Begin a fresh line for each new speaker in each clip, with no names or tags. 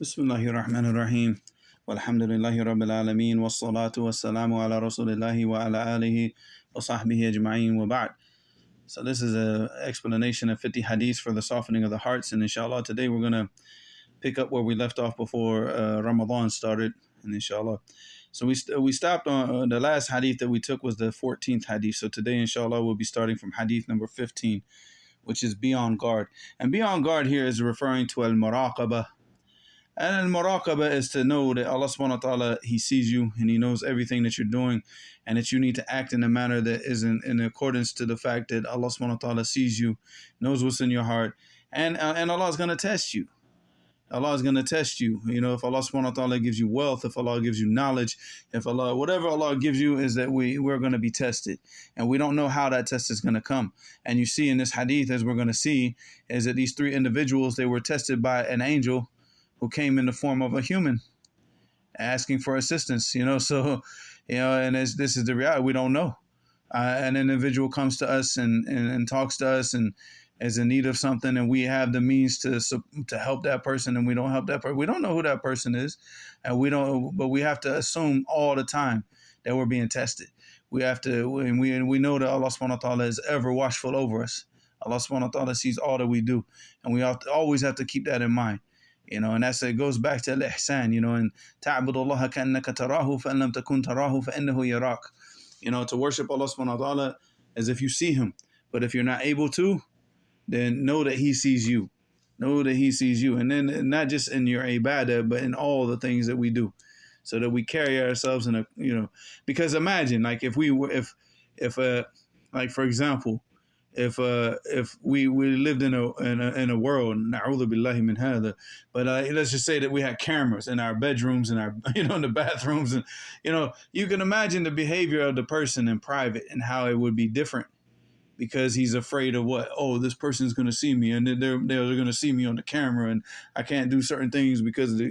Bismillahir Rahmanir Rahim. Walhamdulillahi Rabbil Alameen. Wassalatu wassalamu ala Rasulillahi wa ala alihi wa sahbihi ajma'een wa ba'd. So this is an explanation of 50 hadiths for the softening of the hearts. And inshallah, today we're going to pick up where we left off before Ramadan started. And inshallah. So we stopped on the last hadith that we took was the 14th hadith. So today, inshallah, we'll be starting from hadith number 15, which is be on guard. And be on guard here is referring to al-muraqabah. And al-muraqabah is to know that Allah subhanahu wa ta'ala, He sees you and He knows everything that you're doing, and that you need to act in a manner that is in accordance to the fact that Allah subhanahu wa ta'ala sees you, knows what's in your heart, and Allah is going to test you. Allah is going to test you. You know, if Allah subhanahu wa ta'ala gives you wealth, if Allah gives you knowledge, if Allah, whatever Allah gives you, is that we're going to be tested. And we don't know how that test is going to come. And you see in this hadith, as we're going to see, is that these three individuals, they were tested by an angel who came in the form of a human asking for assistance, so, and this is the reality. We don't know. An individual comes to us and talks to us and is in need of something, and we have the means to help that person, and we don't help that person. We don't know who that person is, and but we have to assume all the time that we're being tested. We have to, and we know that Allah subhanahu wa ta'ala is ever watchful over us. Allah subhanahu wa ta'ala sees all that we do, and we always have to keep that in mind. And it goes back to al-ihsan, and ta'budu Allah ka'annaka tarahu fa in lam takun tarahu fa innahu yarak. To worship Allah subhanahu wa ta'ala as if you see Him. But if you're not able to, then know that He sees you. Know that He sees you. And then not just in your ibadah, but in all the things that we do. So that we carry ourselves in because imagine, like if for example, if we lived in a world, na'udhu billahi min hadha, but let's just say that we had cameras in our bedrooms and our in the bathrooms, and you can imagine the behavior of the person in private and how it would be different, because he's afraid of what? Oh, this person's going to see me, and they're going to see me on the camera, and I can't do certain things because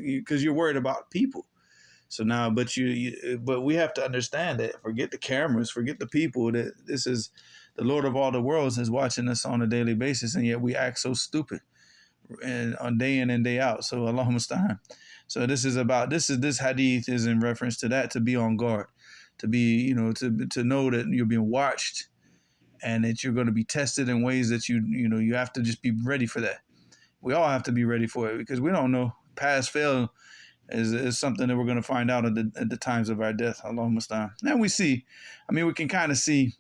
you're worried about people. So now, but we have to understand that forget the cameras, forget the people, that this is the Lord of all the worlds is watching us on a daily basis, and yet we act so stupid and on day in and day out. So Allahumma musta'an. So this hadith is in reference to that, to be on guard, to be, to know that you're being watched and that you're going to be tested in ways that you have to just be ready for that. We all have to be ready for it, because we don't know. Pass, fail is something that we're going to find out at the times of our death. Allahumma musta'an. Now we can kind of see,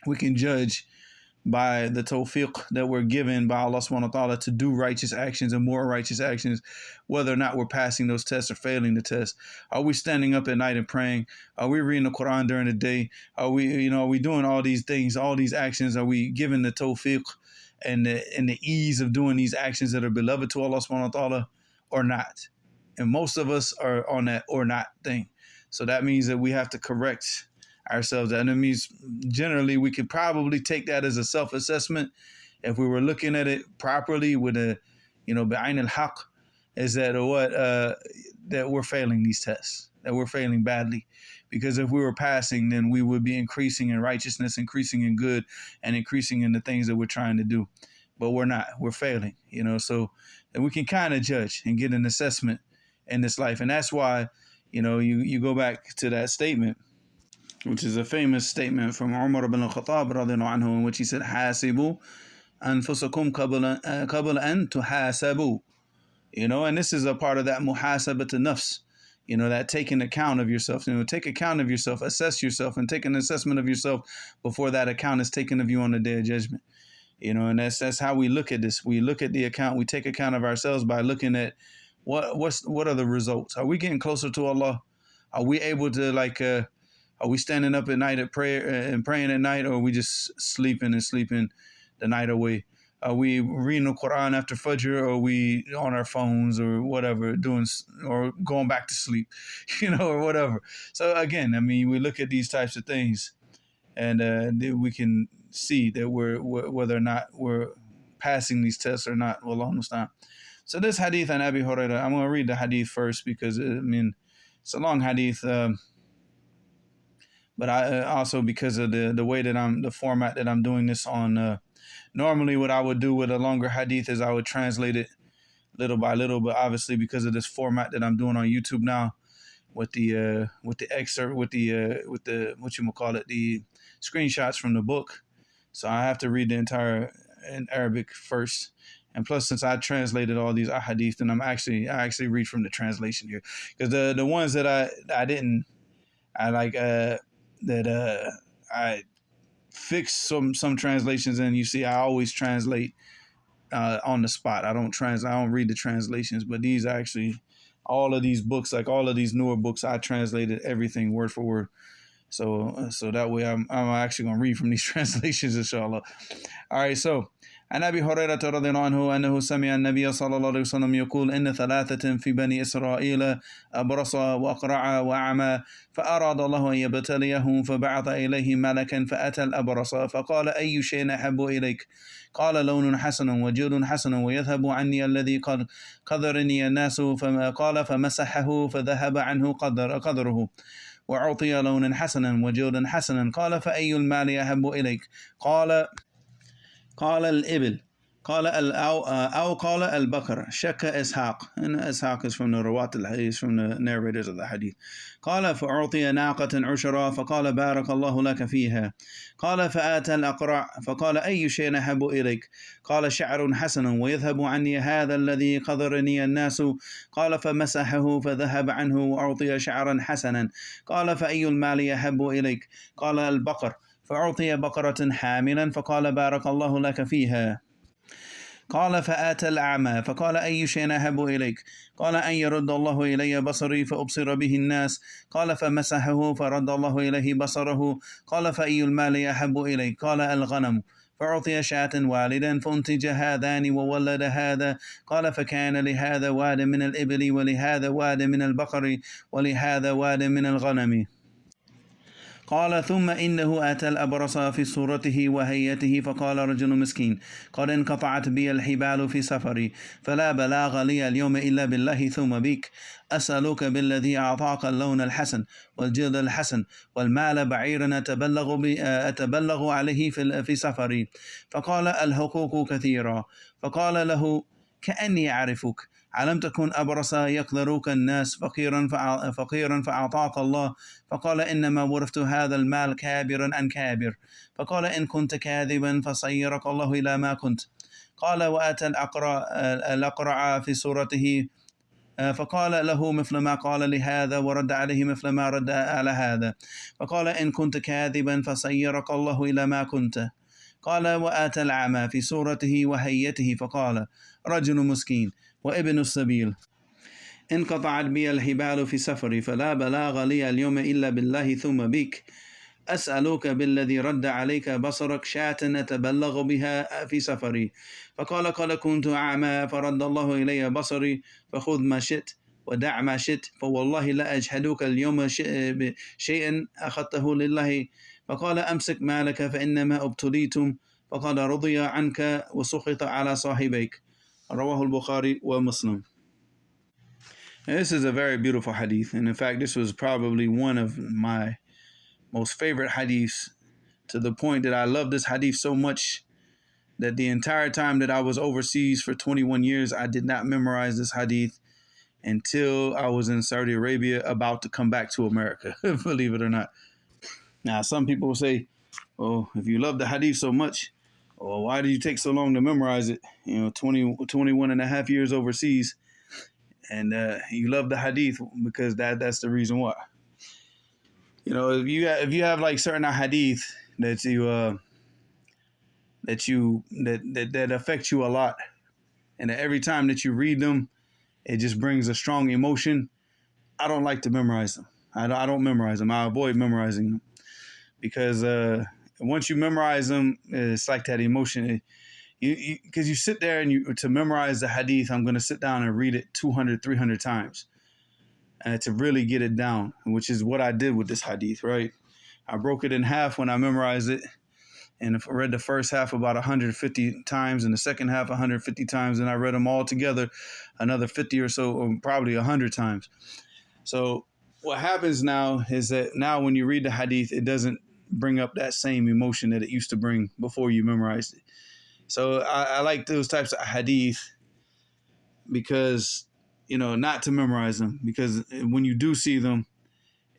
we can judge by the tawfiq that we're given by Allah subhanahu wa ta'ala to do righteous actions and more righteous actions, whether or not we're passing those tests or failing the test. Are we standing up at night and praying? Are we reading the Quran during the day? Are we doing all these things, all these actions? Are we given the tawfiq and the ease of doing these actions that are beloved to Allah subhanahu wa ta'ala, or not? And most of us are on that or not thing. So that means that we have to correct ourselves. That means generally we could probably take that as a self-assessment if we were looking at it properly with bi'ayn al-haq, is that that we're failing these tests, that we're failing badly. Because if we were passing, then we would be increasing in righteousness, increasing in good, and increasing in the things that we're trying to do. But we're not. We're failing, so that we can kind of judge and get an assessment in this life. And that's why, you go back to that statement, which is a famous statement from Umar ibn al-Khattab radhiyallahu anhu, in which he said, "Hasibu anfusakum qabla an tuhasabu." And this is a part of that muhasabat nafs, that taking account of yourself. Take account of yourself, assess yourself, and take an assessment of yourself before that account is taken of you on the day of judgment. And that's how we look at this. We look at the account. We take account of ourselves by looking at what are the results. Are we getting closer to Allah? Are we able to are we standing up at night at prayer and praying at night, or are we just sleeping the night away? Are we reading the Quran after Fajr, or are we on our phones or whatever, or going back to sleep, or whatever? So again, we look at these types of things, and we can see that whether or not we're passing these tests or not. Wallahu musta'an. So this hadith on Abi Hurairah, I'm going to read the hadith first because it's a long hadith. But I also, because of the way that the format that I'm doing this on, normally what I would do with a longer hadith is I would translate it little by little. But obviously, because of this format that I'm doing on YouTube now, with the excerpt, with the what you call it, the screenshots from the book, so I have to read the entire in Arabic first. And plus, since I translated all these ahadith, then I actually read from the translation here, because the ones that I didn't, I like that I fixed some translations, and you see I always translate on the spot. I don't read the translations, but these actually, all of these books, like all of these newer books, I translated everything word for word. So that way I'm actually gonna read from these translations, inshallah. All right, so عن أبي هريرة رضي الله عنه أنه سمع النبي صلى الله عليه وسلم يقول إن ثلاثة في بني إسرائيل أبرص وأقرع وأعمى فأراد الله أن يبتليهم فبعث إليه ملكا فأتى الأبرص فقال أي شيء أحب إليك؟ قال لون حسن وجود حسن ويذهب عني الذي قد قدرني الناس قال فمسحه فذهب عنه قدره وأعطي لون حسنا وجود حسنا قال فأي المال أحب إليك؟ قال الإبل قال أو قال البقر شك إسحاق and إسحاق is from the Rawat al-Hadith, from the narrators of the Hadith. قال فأعطي ناقة عشرا فقال بارك الله لك فيها. قال فآتى الأقرع فقال أي شيء أحب إليك؟ قال شعر حسن ويذهب عني هذا الذي قدرني الناس. قال فمسحه فذهب عنه وأعطي شعرا حسنا. قال فأي المال أحب إليك؟ قال البقر فأعطي بقرة حاملا فقال بارك الله لك فيها. قال فآتى الأعمى فقال أي شيء أحب إليك؟ قال أن يرد الله إلي بصري فأبصر به الناس. قال فمسحه فرد الله إليه بصره. قال فأي المال أحب إليك؟ قال الغنم فأعطي شاة والدا فأنتج هذان وولد هذا. قال فكان لهذا واد من الإبل ولهذا واد من البقر ولهذا واد من الغنم. قال ثم إنه أتى الأبرص في صورته وهيئته فقال رجل مسكين قد انقطعت بي الحبال في سفري فلا بلاغ لي اليوم إلا بالله ثم بك أسألك بالذي أعطاك اللون الحسن والجلد الحسن والمال بعيرا أتبلغ عليه في سفري. فقال الحقوق كثيرة. فقال له كأني أعرفك ألم تكن أبرص يقدرك الناس فقيرا فأعطاك الله؟ فقال إنما ورثت هذا المال كابرا عن كابر. فقال إن كنت كاذبا فصيرك الله إلى ما كنت. قال وأتى الأقرع في صورته فقال له مثل ما قال لهذا ورد عليه مثل ما رد على هذا. فقال إن كنت كاذبا فصيرك الله إلى ما كنت. قال وآتى الأعمى في صورته وهيئته فقال رجل مسكين وابن السبيل انقطعت بي الحبال في سفري فلا بلاغ لي اليوم إلا بالله ثم بك أسألك بالذي رد عليك بصرك شاة أتبلغ بها في سفري. فقال قد كنت أعمى فرد الله إلي بصري فخذ ما شئت ودع ما شئت فوالله لا أجهدك اليوم شيئا أخذته لله. فقال أمسك مالك فإنما ابتليتم فقد رضي عنك وسخط على صاحبيك. رواه البخاري ومسلم. This is a very beautiful hadith, and in fact this was probably one of my most favorite hadiths, to the point that I love this hadith so much that the entire time that I was overseas for 21 years I did not memorize this hadith until I was in Saudi Arabia about to come back to America, believe it or not. Now some people will say, oh, if you love the hadith so much, well, why did you take so long to memorize it? 21 and a half years overseas, and you love the hadith, because that's the reason why. If you have like certain hadith that that affect you a lot, and every time that you read them, it just brings a strong emotion. I don't like to memorize them. I don't memorize them. I avoid memorizing them, because once you memorize them, it's like that emotion. Because you sit there and to memorize the hadith, I'm going to sit down and read it 200, 300 times to really get it down, which is what I did with this hadith, right? I broke it in half when I memorized it, and I read the first half about 150 times and the second half 150 times, and I read them all together another 50 or so, or probably 100 times. So what happens now is that now when you read the hadith, it doesn't bring up that same emotion that it used to bring before you memorized it. So I like those types of hadith because not to memorize them, because when you do see them,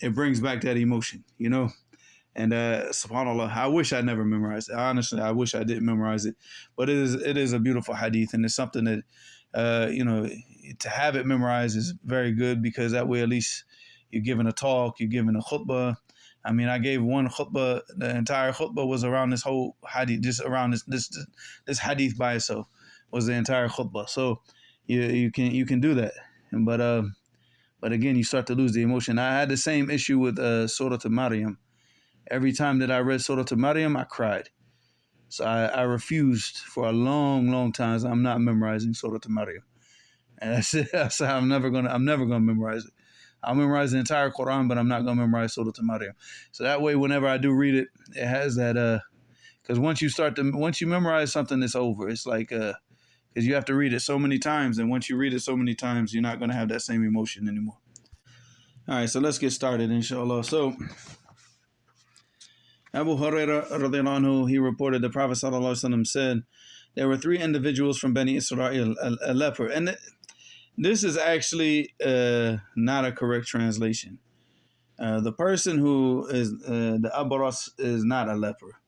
it brings back that emotion, And subhanallah, I wish I never memorized it. Honestly, I wish I didn't memorize it, but it is a beautiful hadith, and it's something that to have it memorized is very good, because that way at least you're giving a talk, you're giving a khutbah. I mean, I gave one khutbah. The entire khutbah was around this whole hadith, just around this hadith by itself was the entire khutbah. So you can do that, but again, you start to lose the emotion. I had the same issue with Surah Maryam. Every time that I read Surah Maryam, I cried. So I refused for a long, long time. I'm not memorizing Surah Maryam, and I said I'm never gonna memorize it. I'll memorize the entire Quran, but I'm not gonna memorize Surah Maryam. So that way, whenever I do read it, it has that because once you memorize something, it's over. It's like because you have to read it so many times, and once you read it so many times, you're not gonna have that same emotion anymore. All right, so let's get started, inshallah. So Abu Hurairah radiallahu anhu, he reported the Prophet sallallahu alaihi wasallam said, there were 3 individuals from Bani Israel, a leper. And this is actually not a correct translation. The person who is the Abaras is not a leper.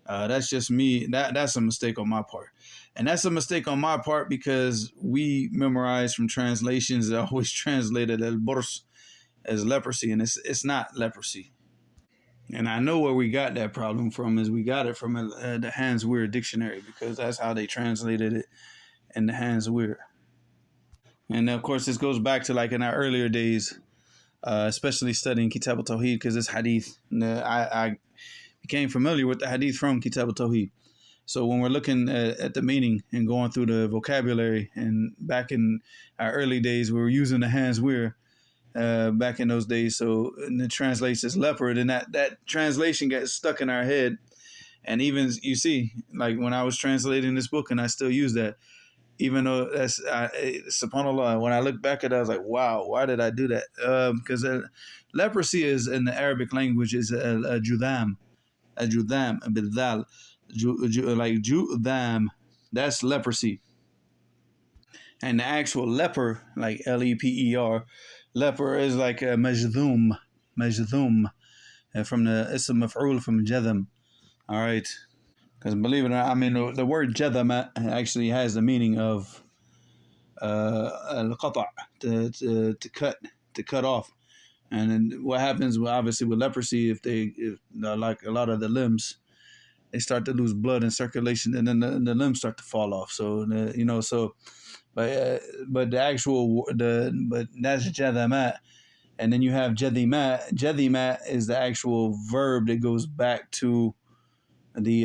That's just me. That's a mistake on my part. And that's a mistake on my part because we memorize from translations that always translated al-burs as leprosy, and it's not leprosy. And I know where we got that problem from is we got it from the Hans Weir dictionary, because that's how they translated it in the Hans Weir. And of course, this goes back to like in our earlier days, especially studying Kitab al-Tawheed, because it's hadith. I became familiar with the hadith from Kitab al-Tawheed. So when we're looking at the meaning and going through the vocabulary, and back in our early days, we were using the Hans Weir back in those days. So and it translates as leopard, and that translation got stuck in our head. And even you see, like when I was translating this book, and I still use that, even though that's subhanallah. When I look back at it, I was like, wow, why did I do that? Because leprosy is in the Arabic language is a judam, bidal, like judam. That's leprosy. And the actual leper, like leper, leper is like a majdhum, from the ism maf'ul from jadam. All right, because believe it or not, I mean the word jadam actually has the meaning of al-qata', to cut off. And then what happens, obviously, with leprosy, if like a lot of the limbs, they start to lose blood and circulation, and then the limbs start to fall off. So but the actual but that's jadamat, and then you have jadimat. Jadimat is the actual verb that goes back to the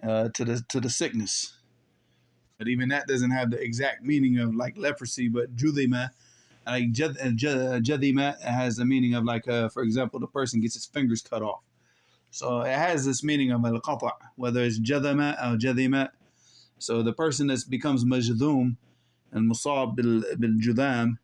to the sickness. But even that doesn't have the exact meaning of like leprosy. But judima, like jadima, has the meaning of like for example, the person gets his fingers cut off. So it has this meaning of al-qata', whether it's jadama or jadima. So the person that becomes majdhum and musab bil judam,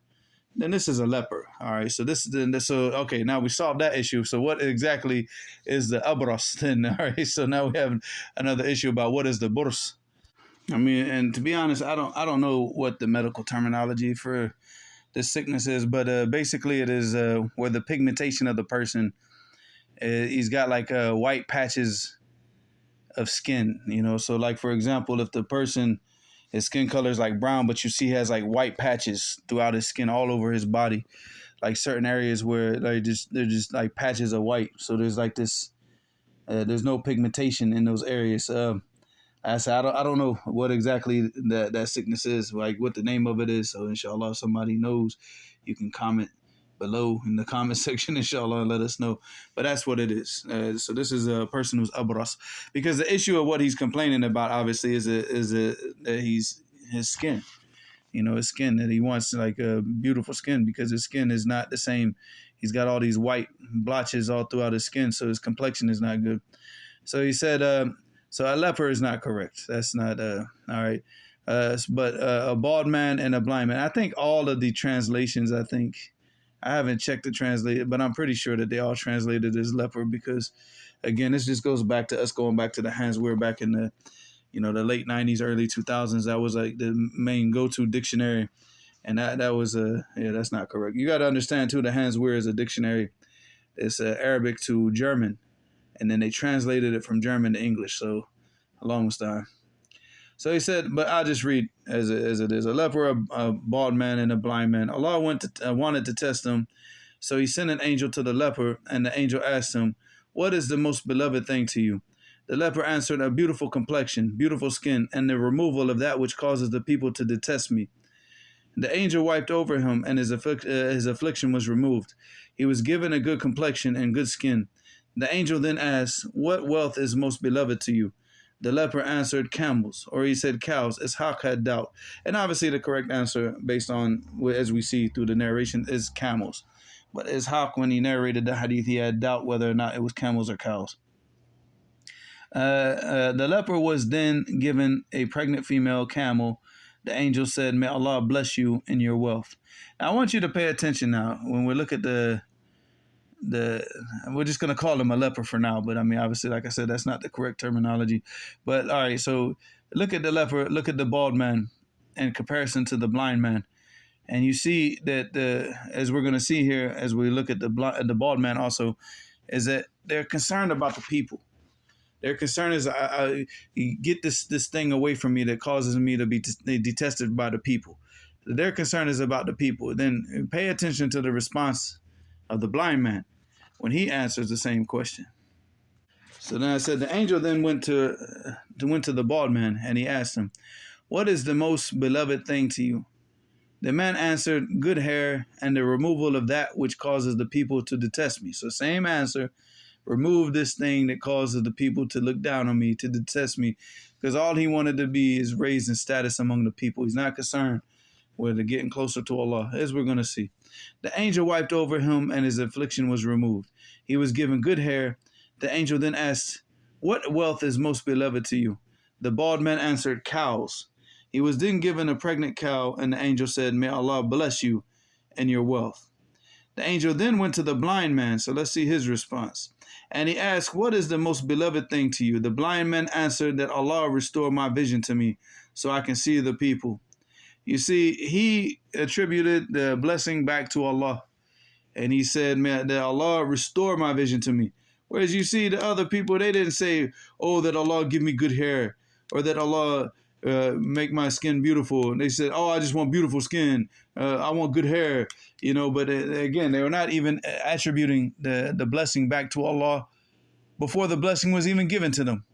then this is a leper. All right. So okay. Now we solved that issue. So what exactly is the abras then? All right. So now we have another issue about what is the burs. I mean, and to be honest, I don't know what the medical terminology for this sickness is, but basically it is where the pigmentation of the person, he's got like white patches of skin, So like, for example, if the person, his skin color is like brown, but you see he has like white patches throughout his skin all over his body, like certain areas where they're just like patches of white. So there's like this, there's no pigmentation in those areas. I said, I don't know what exactly that sickness is, like what the name of it is. So inshallah, if somebody knows, you can comment below in the comment section, inshallah, and let us know. But that's what it is. So this is a person who's abras, because the issue of what he's complaining about, obviously, is that his skin, his skin, that he wants like a beautiful skin, because his skin is not the same. He's got all these white blotches all throughout his skin, so his complexion is not good. So he said, so a leper is not correct. That's not all right. But a bald man and a blind man. I think all of the translations, I haven't checked the translated, but I'm pretty sure that they all translated as leper, because again, this just goes back to us going back to the Hans Weir back in the the late 90s, early 2000s. That was like the main go-to dictionary. And that was yeah, that's not correct. You got to understand too, the Hans Wehr is a dictionary. It's Arabic to German, and then they translated it from German to English. So, along with time. So he said, but I'll just read as it is. A leper, a bald man, and a blind man. Allah wanted to test them. So he sent an angel to the leper, and the angel asked him, what is the most beloved thing to you? The leper answered, a beautiful complexion, beautiful skin, and the removal of that which causes the people to detest me. The angel wiped over him, and his affliction was removed. He was given a good complexion and good skin. The angel then asked, what wealth is most beloved to you? The leper answered, camels, or he said cows. Ishaq had doubt. And obviously the correct answer, based on, as we see through the narration, is camels. But Ishaq, when he narrated the hadith, he had doubt whether or not it was camels or cows. The leper was then given a pregnant female camel. The angel said, may Allah bless you in your wealth. Now, I want you to pay attention now when we look at we're just going to call him a leper for now, but I mean, obviously, like I said, that's not the correct terminology. But all right, so look at the leper, look at the bald man in comparison to the blind man. And you see that as we're going to see here, as we look at the bald man also, is that they're concerned about the people. Their concern is, I get this thing away from me that causes me to be detested by the people. Their concern is about the people. Then pay attention to the response of the blind man when he answers the same question. So then I said, the angel then went to the bald man, and he asked him, what is the most beloved thing to you? The man answered, good hair and the removal of that which causes the people to detest me. So same answer. Remove this thing that causes the people to look down on me, to detest me, because all he wanted to be is raised in status among the people. He's not concerned with getting closer to Allah, as we're going to see. The angel wiped over him, and his affliction was removed. He was given good hair. The angel then asked, what wealth is most beloved to you? The bald man answered, cows. He was then given a pregnant cow, and the angel said, may Allah bless you in your wealth. The angel then went to the blind man, so let's see his response. And he asked, what is the most beloved thing to you? The blind man answered, that Allah restore my vision to me so I can see the people. You see, he attributed the blessing back to Allah. And he said, man, that Allah restore my vision to me. Whereas you see the other people, they didn't say, oh, that Allah give me good hair, or that Allah make my skin beautiful. And they said, oh, I just want beautiful skin. I want good hair. But again, they were not even attributing the blessing back to Allah before the blessing was even given to them.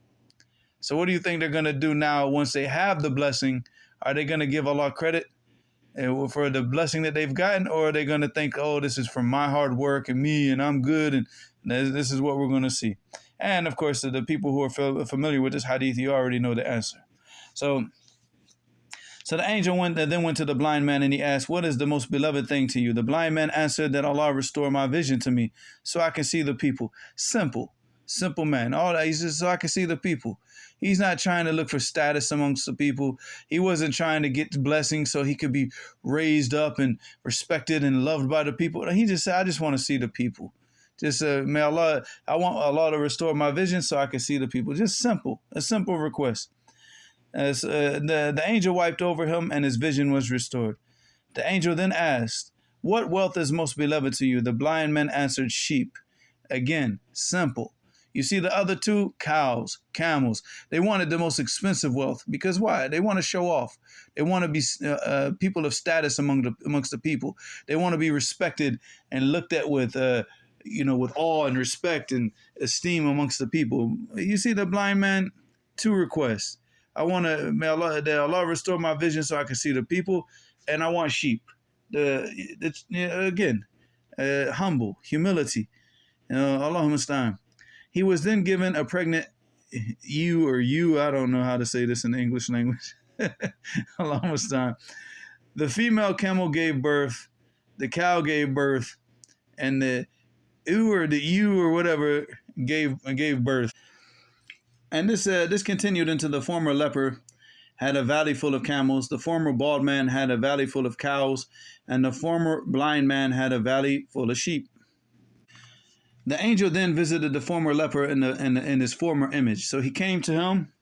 So what do you think they're going to do now once they have the blessing? Are they going to give Allah credit for the blessing that they've gotten? Or are they going to think, oh, this is from my hard work and me and I'm good, and this is what we're going to see? And of course, the people who are familiar with this hadith, you already know the answer. So the angel then went to the blind man, and he asked, what is the most beloved thing to you? The blind man answered, that Allah restore my vision to me so I can see the people. Simple man. All that, he says, so I can see the people. He's not trying to look for status amongst the people. He wasn't trying to get the blessing so he could be raised up and respected and loved by the people. He just said, I just want to see the people. Just may Allah, I want Allah to restore my vision so I can see the people. Just a simple request. As the angel wiped over him, and his vision was restored. The angel then asked, what wealth is most beloved to you? The blind man answered, sheep. Again, simple. You see the other two, cows, camels. They wanted the most expensive wealth. Because why? They want to show off. They want to be people of status amongst the people. They want to be respected and looked at with awe and respect and esteem amongst the people. You see the blind man, two requests. I want may Allah restore my vision so I can see the people, and I want sheep. Humble, humility. Allahumma staan. He was then given a pregnant ewe, I don't know how to say this in the English language. Allahumma staan. The female camel gave birth, the cow gave birth, and the ewe or whatever gave birth. And this continued into the former leper had a valley full of camels, the former bald man had a valley full of cows, and the former blind man had a valley full of sheep. The angel then visited the former leper in his former image. So he came to him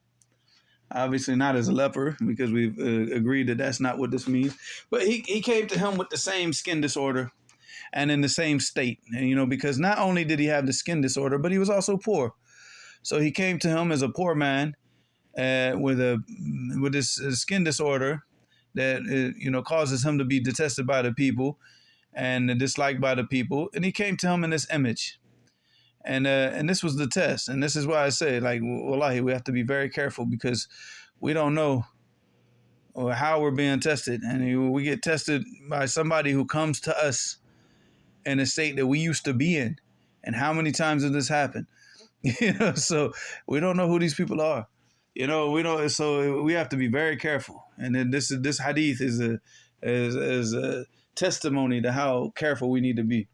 Obviously not as a leper, because we've agreed that that's not what this means. But he came to him with the same skin disorder and in the same state. And, because not only did he have the skin disorder, but he was also poor. So he came to him as a poor man with this skin disorder that causes him to be detested by the people and disliked by the people. And he came to him in this image. And this was the test. And this is why I say, like, wallahi, we have to be very careful, because we don't know how we're being tested. And we get tested by somebody who comes to us in a state that we used to be in. And how many times did this happen? So we don't know who these people are. We don't. So we have to be very careful. And then this hadith is a testimony to how careful we need to be.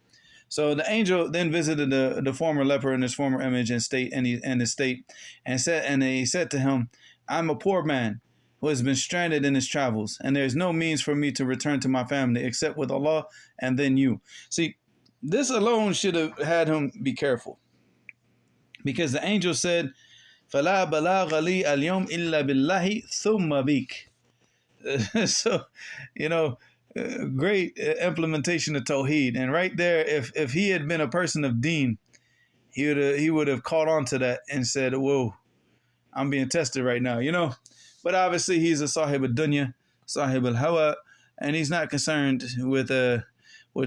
So the angel then visited the former leper in his former image and state and his state, and he said to him, "I'm a poor man who has been stranded in his travels, and there is no means for me to return to my family except with Allah and then you." See, this alone should have had him be careful, because the angel said, "Fala balagha li al-yawm illa billahi thumma bik." So, great implementation of Tawheed. And right there, if he had been a person of Deen, he would have caught on to that and said, "Whoa, I'm being tested right now," But obviously, he's a Sahib al-Dunya, Sahib al-Hawa, and he's not concerned with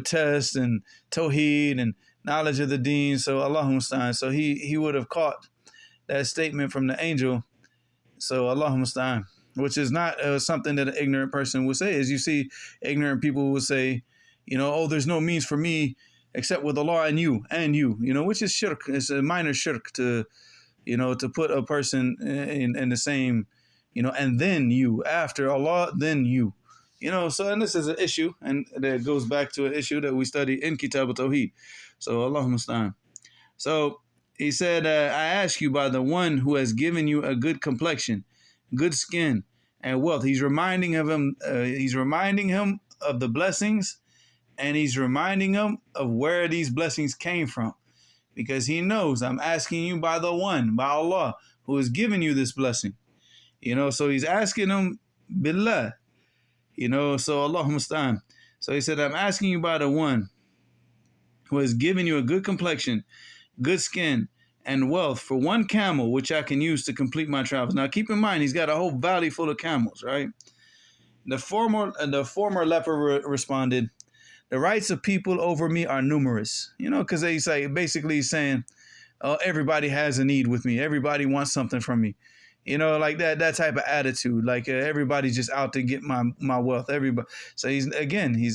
test and Tawheed and knowledge of the Deen. So Allahumma musta'an. So he would have caught that statement from the angel. So Allahumma musta'an. Which is not something that an ignorant person would say. As you see, ignorant people will say, "Oh, there's no means for me except with Allah and you, which is shirk. It's a minor shirk to put a person in the same, and then you, after Allah, then you, So, and this is an issue, and that goes back to an issue that we study in Kitab al-Tawheed. So, Allahumma musta'an. So, he said, "I ask you by the one who has given you a good complexion, good skin, and wealth." He's reminding him. He's reminding him of the blessings, and he's reminding him of where these blessings came from, because he knows, I'm asking you by the one, by Allah, who has given you this blessing. So he's asking him billah. So Allahumma musta'an. So he said, "I'm asking you by the one who has given you a good complexion, good skin, and wealth for one camel, which I can use to complete my travels." Now, keep in mind, he's got a whole valley full of camels, right? The former leper responded, "The rights of people over me are numerous." Because he's basically saying, "Oh, everybody has a need with me. Everybody wants something from me." Like that type of attitude. Like everybody's just out to get my wealth. Everybody. So he's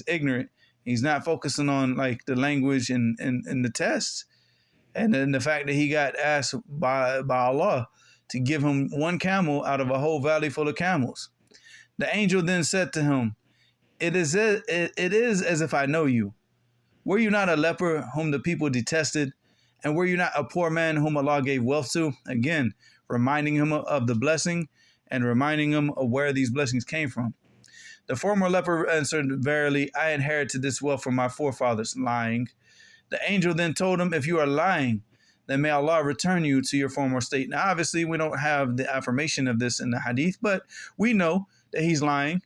ignorant. He's not focusing on like the language and the tests. And then the fact that he got asked by Allah to give him one camel out of a whole valley full of camels. The angel then said to him, it is as if I know you. Were you not a leper whom the people detested? And were you not a poor man whom Allah gave wealth to?" Again, reminding him of the blessing and reminding him of where these blessings came from. The former leper answered, "Verily, I inherited this wealth from my forefathers," lying. The angel then told him, "If you are lying, then may Allah return you to your former state." Now, obviously, we don't have the affirmation of this in the hadith, but we know that he's lying,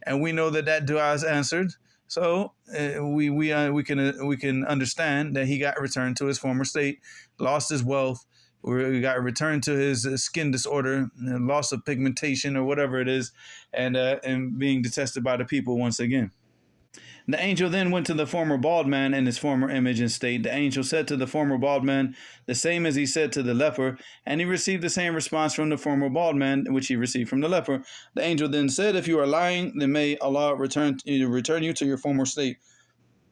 and we know that dua is answered. So we can understand that he got returned to his former state, lost his wealth, or he got returned to his skin disorder, loss of pigmentation or whatever it is, and being detested by the people once again. The angel then went to the former bald man in his former image and state. The angel said to the former bald man the same as he said to the leper, and he received the same response from the former bald man which he received from the leper. The angel then said, "If you are lying, then may Allah return you to your former state."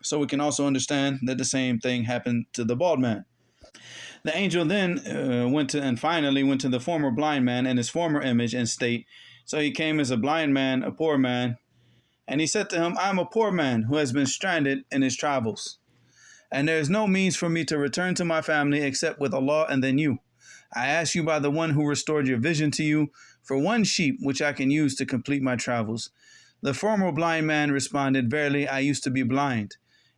So we can also understand that the same thing happened to the bald man. The angel then finally went to the former blind man in his former image and state. So he came as a blind man, a poor man, and he said to him, "I am a poor man who has been stranded in his travels, and there is no means for me to return to my family except with Allah and then you. I ask you by the one who restored your vision to you for one sheep which I can use to complete my travels." The former blind man responded, "Verily, I used to be blind,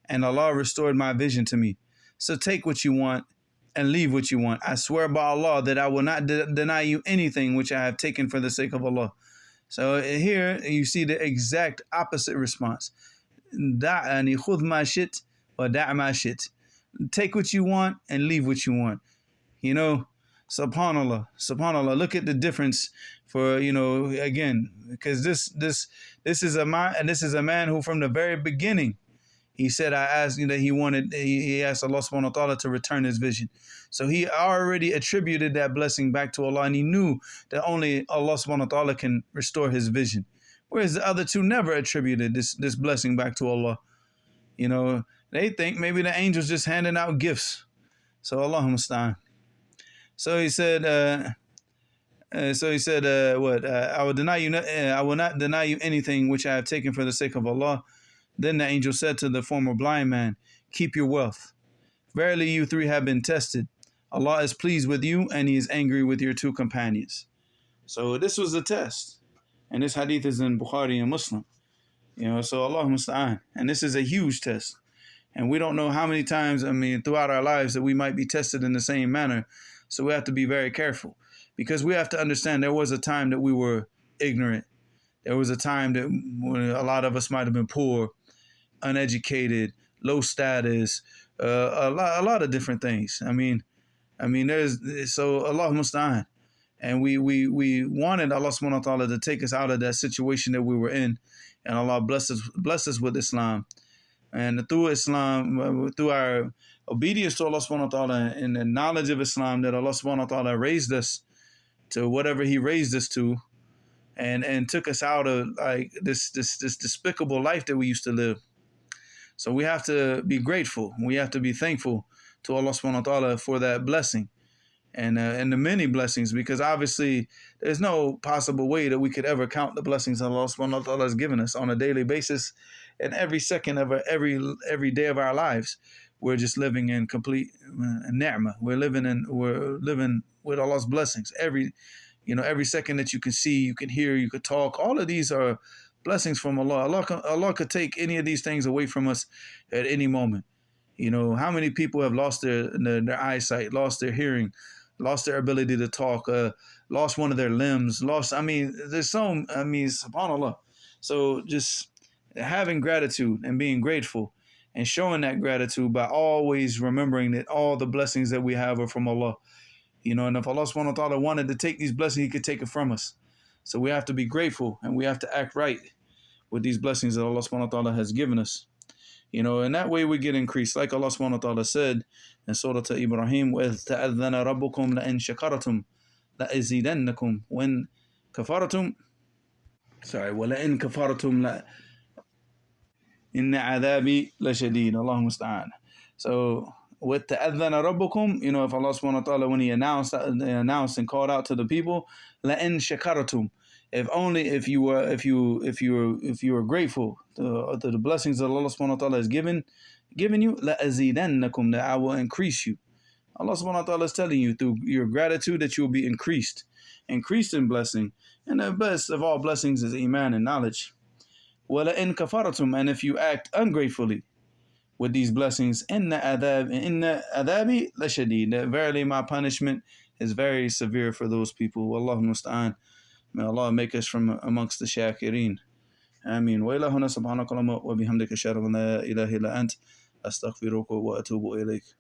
and Allah restored my vision to me. So take what you want and leave what you want. I swear by Allah that I will not deny you anything which I have taken for the sake of Allah. So here you see the exact opposite response. دعني خذ ما شئت ودع ما شئت. Take what you want and leave what you want. You know, subhanallah, subhanallah. Look at the difference for, again, because this is a man, and this is a man who from the very beginning, he said, I asked, that he asked Allah subhanahu wa ta'ala to return his vision. So he already attributed that blessing back to Allah, and he knew that only Allah subhanahu wa ta'ala can restore his vision. Whereas the other two never attributed this blessing back to Allah. They think maybe the angels just handing out gifts. So Allah musta'an. So he said, what? I will not deny you anything which I have taken for the sake of Allah. Then the angel said to the former blind man, keep your wealth. Verily you three have been tested. Allah is pleased with you and he is angry with your two companions. So this was a test. And this hadith is in Bukhari and Muslim. So Allah musta'an. And this is a huge test. And we don't know how many times, throughout our lives that we might be tested in the same manner. So we have to be very careful. Because we have to understand there was a time that we were ignorant. There was a time that a lot of us might have been poor, uneducated, low status, a lot of different things. So Allah musta'an. And we wanted Allah subhanahu wa ta'ala to take us out of that situation that we were in. And Allah blessed us with Islam. And through Islam, through our obedience to Allah subhanahu wa ta'ala and the knowledge of Islam, that Allah subhanahu wa ta'ala raised us to whatever he raised us to, and took us out of like this despicable life that we used to live. So we have to be grateful. We have to be thankful to Allah subhanahu wa ta'ala for that blessing. And the many blessings, because obviously there's no possible way that we could ever count the blessings that Allah subhanahu wa ta'ala has given us on a daily basis, and every second of every day of our lives. We're just living in complete ni'mah. We're living with Allah's blessings. Every second that you can see, you can hear, you could talk, all of these are blessings from Allah. Allah could take any of these things away from us at any moment. How many people have lost their eyesight, lost their hearing, lost their ability to talk, lost one of their limbs, subhanAllah. So just having gratitude and being grateful and showing that gratitude by always remembering that all the blessings that we have are from Allah. And if Allah subhanahu wa ta'ala wanted to take these blessings, he could take it from us. So we have to be grateful and we have to act right with these blessings that Allah subhanahu wa ta'ala has given us. And that way we get increased. Like Allah subhanahu wa ta'ala said in Surah Ibrahim, وَإِذْ تَأَذَّنَ رَبُّكُمْ لَإِنْ شَكَرَتُمْ لَأَزِيدَنَّكُمْ وَإِنْ كَفَرْتُمْ وَلَئِنْ كَفَرْتُمْ إِنَّ عَذَابِي لَشَدِيدٌ. Allahumma musta'an. So with تَأَذَّنَ رَبُّكُمْ, if Allah subhanahu wa ta'ala, when he announced and called out to the people, لَإِنْ شَكَرَتُمْ, if you were grateful to the blessings that Allah subhanahu wa ta'ala has given you, لَأَزِيدَنَّكُمْ, that I will increase you. Allah subhanahu wa ta'ala is telling you through your gratitude that you will be increased in blessing. And the best of all blessings is iman and knowledge. وَلَئِنْ كَفَرْتُمْ, and if you act ungratefully with these blessings, إِنَّ عَذَابِي لَشَدِيدٌ, that verily my punishment is very severe for those people. Wallahu musta'an. May Allah make us from amongst the shakirin. Ameen. Wa ilahuna subhanakallahumma wa bihamdika ashhadu an la ilaha illa ant astaghfiruka wa atubu ilayk.